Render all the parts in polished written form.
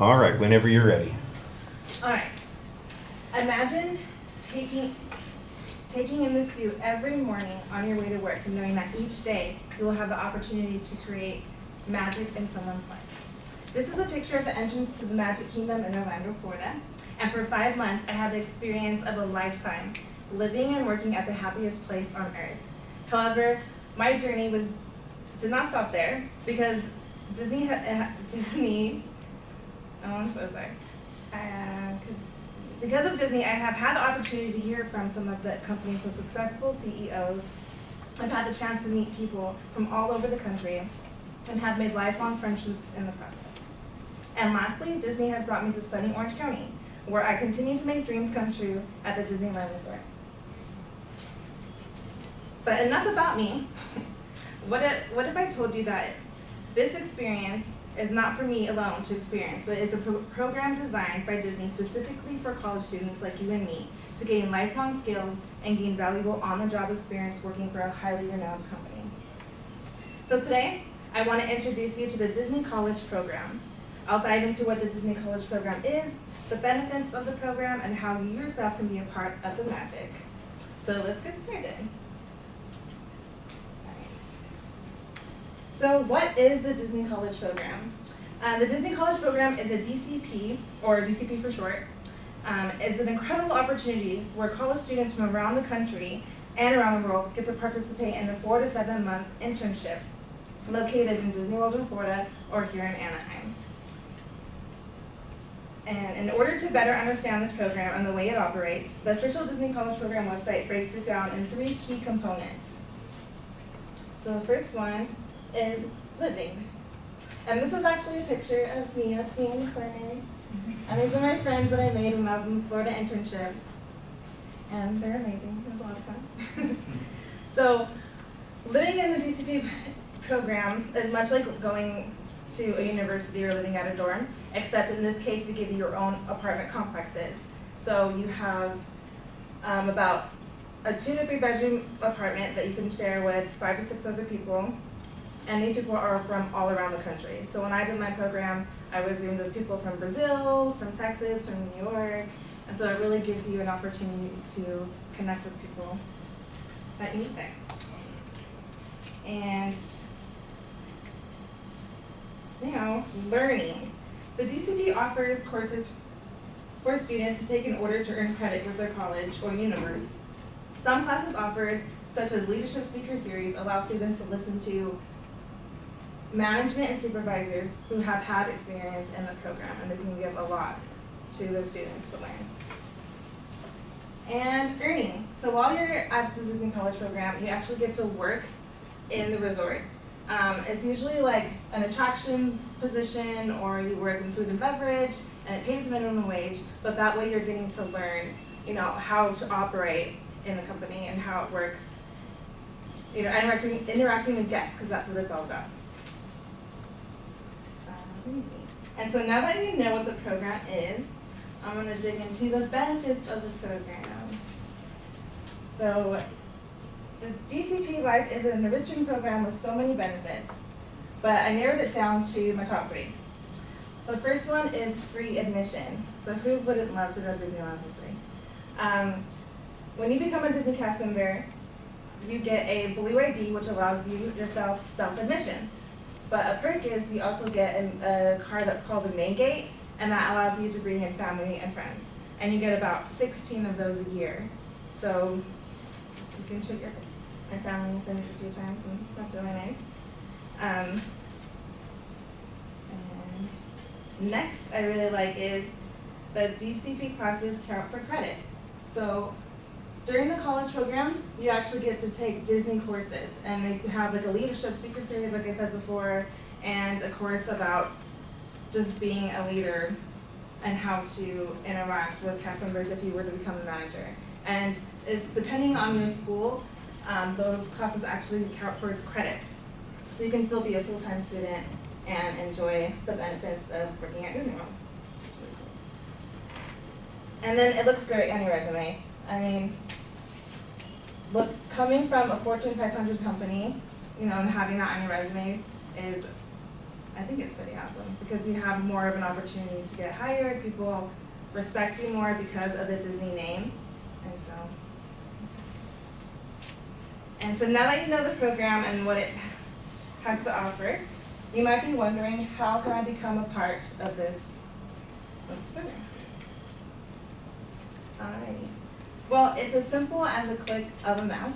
All right, whenever you're ready. All right. Imagine taking in this view every morning on your way to work, and knowing that each day you will have the opportunity to create magic in someone's life. This is a picture of the entrance to the Magic Kingdom in Orlando, Florida. And for 5 months, I had the experience of a lifetime, living and working at the happiest place on earth. However, my journey did not stop there, because Disney, oh, I'm so sorry. Because of Disney, I have had the opportunity to hear from some of the company's most successful CEOs. I've had the chance to meet people from all over the country and have made lifelong friendships in the process. And lastly, Disney has brought me to sunny Orange County, where I continue to make dreams come true at the Disneyland Resort. But enough about me. What if I told you that this experience is not for me alone to experience, but is a program designed by Disney specifically for college students like you and me to gain lifelong skills and gain valuable on-the-job experience working for a highly renowned company. So today, I want to introduce you to the Disney College Program. I'll dive into what the Disney College Program is, the benefits of the program, and how you yourself can be a part of the magic. So let's get started. So what is the Disney College Program? The Disney College Program is a DCP, or DCP for short. It's an incredible opportunity where college students from around the country and around the world get to participate in a 4 to 7 month internship located in Disney World in Florida or here in Anaheim. And in order to better understand this program and the way it operates, the official Disney College Program website breaks it down in 3 key components. So the first one is living. And this is actually a picture of me. That's me in the corner. And these are my friends that I made when I was in the Florida internship. And they're amazing. It was a lot of fun. So living in the DCP program is much like going to a university or living at a dorm, except in this case they give you your own apartment complexes. So you have about a 2 to 3 bedroom apartment that you can share with 5 to 6 other people. And these people are from all around the country. So when I did my program, I was roomed with people from Brazil, from Texas, from New York. And so it really gives you an opportunity to connect with people that you meet there. And now, learning. The DCP offers courses for students to take in order to earn credit with their college or universe. Some classes offered, such as Leadership Speaker Series, allow students to listen to management and supervisors who have had experience in the program, and they can give a lot to those students to learn. And earning. So while you're at the Disney College Program, you actually get to work in the resort. It's usually like an attractions position, or you work in food and beverage, and it pays minimum wage, but that way you're getting to learn, how to operate in the company and how it works, interacting with guests, because that's what it's all about. And so now that you know what the program is, I'm going to dig into the benefits of the program. So the DCP Life is an enriching program with so many benefits, but I narrowed it down to my top 3. The first one is free admission. So who wouldn't love to go to Disneyland for free? When you become a Disney cast member, you get a Blue ID, which allows you yourself self-admission. But a perk is you also get a card that's called the Main Gate, and that allows you to bring in family and friends. And you get about 16 of those a year. So you can treat your family and friends a few times, and that's really nice. And next I really like is the DCP classes count for credit. So during the college program, you actually get to take Disney courses, and they have like a Leadership Speaker Series, like I said before, and a course about just being a leader and how to interact with cast members if you were to become a manager. And depending on your school, those classes actually count towards credit. So you can still be a full-time student and enjoy the benefits of working at Disney World. It's really cool. And then it looks great on your resume. I mean, coming from a Fortune 500 company, and having that on your resume is, I think it's pretty awesome because you have more of an opportunity to get hired. People respect you more because of the Disney name. And so now that you know the program and what it has to offer, you might be wondering, how can I become a part of this program? Alrighty. Well, it's as simple as a click of a mouse.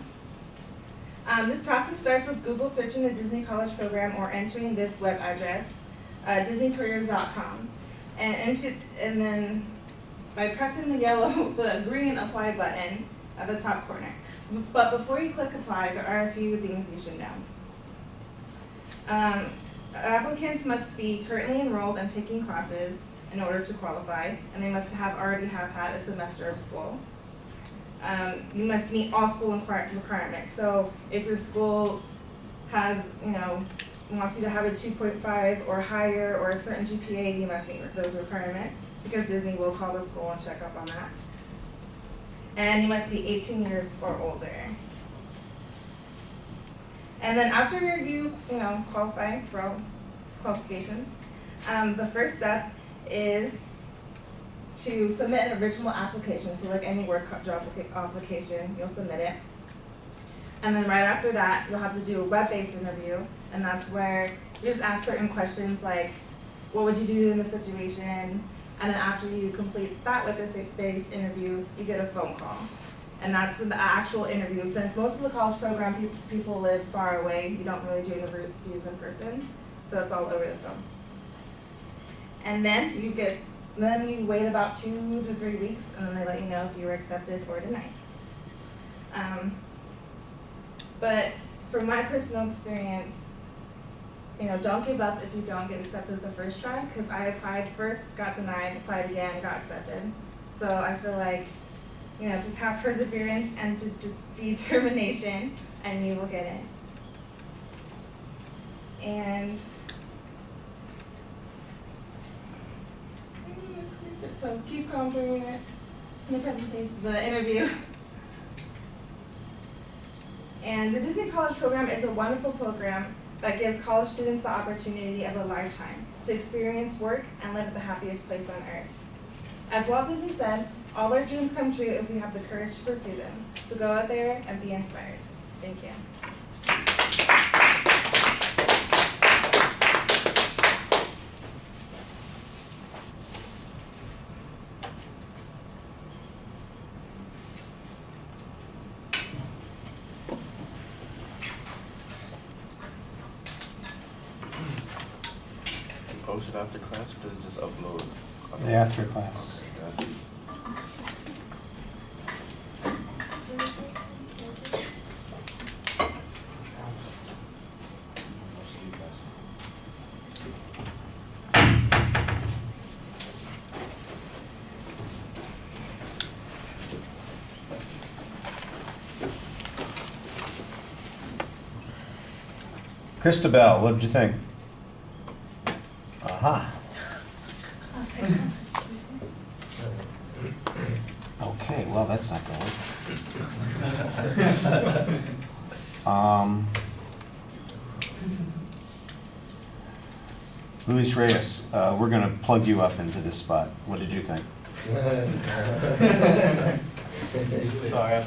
This process starts with Google searching the Disney College Program or entering this web address, disneycareers.com, and then by pressing the green apply button at the top corner. But before you click apply, there are a few things you should know. Applicants must be currently enrolled and taking classes in order to qualify, and they must already have had a semester of school. You must meet all school requirements. So if your school has, wants you to have a 2.5 or higher or a certain GPA, you must meet those requirements because Disney will call the school and check up on that. And you must be 18 years or older. And then after you qualify for all qualifications, the first step is to submit an original application. So like any work job application, you'll submit it. And then right after that, you'll have to do a web-based interview, and that's where you just ask certain questions like, what would you do in this situation? And then after you complete that web-based interview, you get a phone call. And that's the actual interview. Since most of the college program people live far away, you don't really do interviews in person, so it's all over the phone. And then you wait about 2 to 3 weeks, and then they let you know if you were accepted or denied. But from my personal experience, don't give up if you don't get accepted the first try, because I applied first, got denied, applied again, got accepted. So I feel like, just have perseverance and determination, and you will get it. And so keep complimenting it in the presentation, the interview. And the Disney College Program is a wonderful program that gives college students the opportunity of a lifetime to experience work and live at the happiest place on earth. As Walt Disney said, all our dreams come true if we have the courage to pursue them. So go out there and be inspired. Thank you. Post it after class, or does it just upload? After class. Okay, Christabel, what did you think? Aha. Okay, well, that's not going. Luis Reyes, we're going to plug you up into this spot. What did you think? Sorry,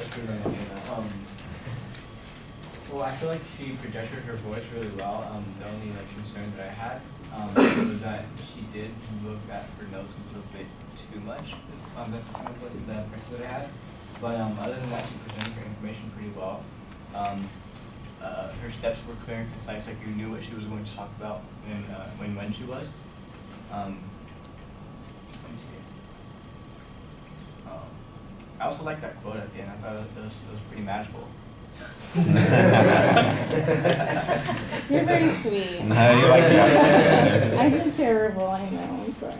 well, I feel like she projected her voice really well. The only concern that I had was that she did look at her notes a little bit too much. That's kind of what the impression that I had. But other than that, she presented her information pretty well. Her steps were clear and concise, like you knew what she was going to talk about when she was. Let me see. I also like that quote at the end. I thought it was pretty magical. You're very sweet. No, you like that. I did terrible, I know, I'm sorry.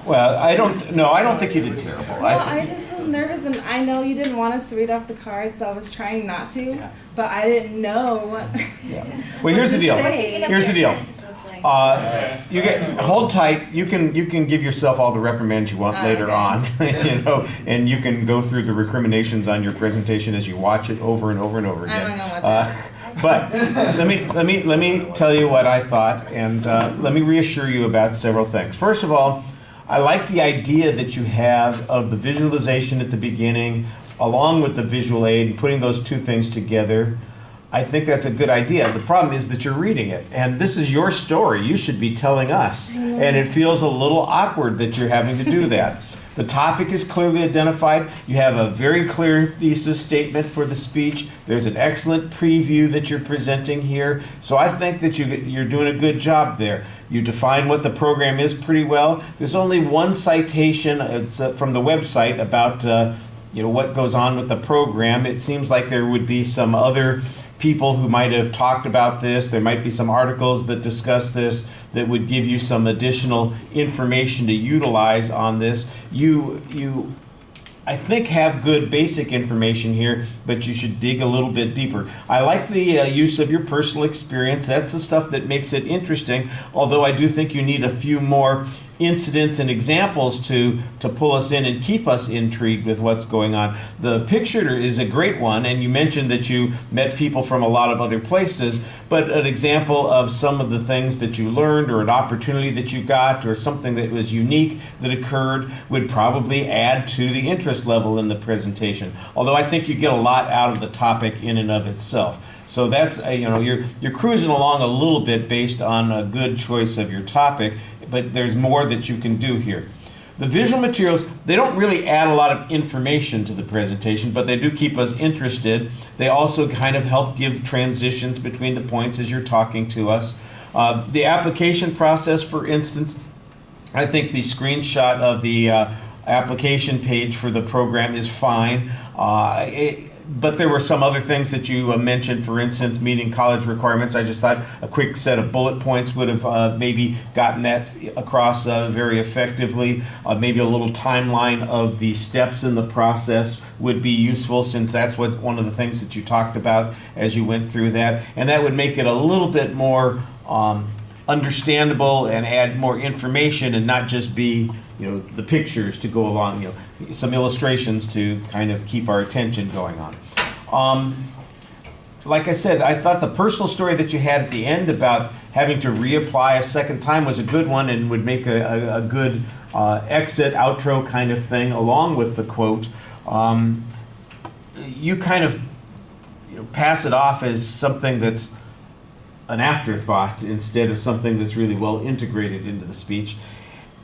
Well, I don't think you did terrible. Well, I just was nervous, and I know you didn't want us to read off the card, so I was trying not to, Yeah. but I didn't know what. Yeah. Well, here's the deal. Here's the deal. You hold tight. You can give yourself all the reprimands you want later on, and you can go through the recriminations on your presentation as you watch it over and over and over again. I'm not gonna watch it. But let me tell you what I thought, and let me reassure you about several things. First of all, I like the idea that you have of the visualization at the beginning, along with the visual aid, and putting those two things together. I think that's a good idea. The problem is that you're reading it, and this is your story. You should be telling us, and it feels a little awkward that you're having to do that. The topic is clearly identified. You have a very clear thesis statement for the speech. There's an excellent preview that you're presenting here. So I think that you're doing a good job there. You define what the program is pretty well. There's only one citation it's, from the website about what goes on with the program. It seems like there would be some other people who might have talked about this. There might be some articles that discuss this that would give you some additional information to utilize on this. You I think have good basic information here, but you should dig a little bit deeper. I like the use of your personal experience. That's the stuff that makes it interesting, although I do think you need a few more incidents and examples to pull us in and keep us intrigued with what's going on. The picture is a great one, and you mentioned that you met people from a lot of other places, but an example of some of the things that you learned or an opportunity that you got or something that was unique that occurred would probably add to the interest level in the presentation. Although I think you get a lot out of the topic in and of itself. So that's, you're cruising along a little bit based on a good choice of your topic, but there's more that you can do here. The visual materials, they don't really add a lot of information to the presentation, but they do keep us interested. They also kind of help give transitions between the points as you're talking to us. The application process, for instance, I think the screenshot of the application page for the program is fine. But there were some other things that you mentioned, for instance, meeting college requirements. I just thought a quick set of bullet points would have maybe gotten that across very effectively. Maybe a little timeline of the steps in the process would be useful, since that's one of the things that you talked about as you went through that. And that would make it a little bit more understandable and add more information, and not just be the pictures to go along, some illustrations to kind of keep our attention going on. Like I said, I thought the personal story that you had at the end about having to reapply a second time was a good one, and would make a good exit, outro kind of thing along with the quote. You kind of pass it off as something that's an afterthought instead of something that's really well integrated into the speech.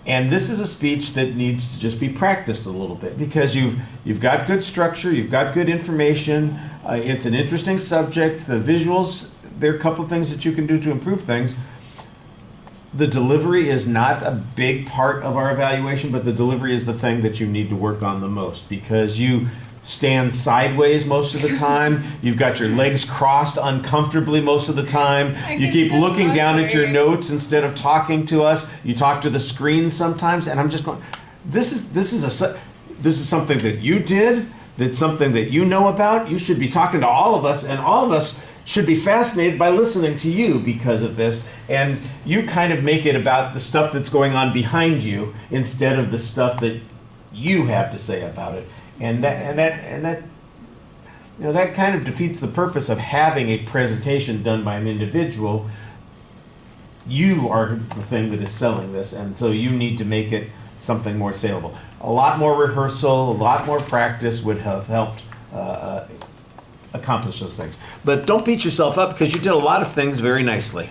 And this is a speech that needs to just be practiced a little bit, because you've got good structure, you've got good information, it's an interesting subject, the visuals, there are a couple of things that you can do to improve things. The delivery is not a big part of our evaluation, but the delivery is the thing that you need to work on the most, because you stand sideways most of the time. You've got your legs crossed uncomfortably most of the time. You keep looking down at your notes instead of talking to us. You talk to the screen sometimes, and I'm just going, this is something that you did, that's something that you know about. You should be talking to all of us, and all of us should be fascinated by listening to you because of this. And you kind of make it about the stuff that's going on behind you instead of the stuff that you have to say about it. And that kind of defeats the purpose of having a presentation done by an individual. You are the thing that is selling this, and so you need to make it something more saleable. A lot more rehearsal, a lot more practice would have helped accomplish those things. But don't beat yourself up, because you did a lot of things very nicely.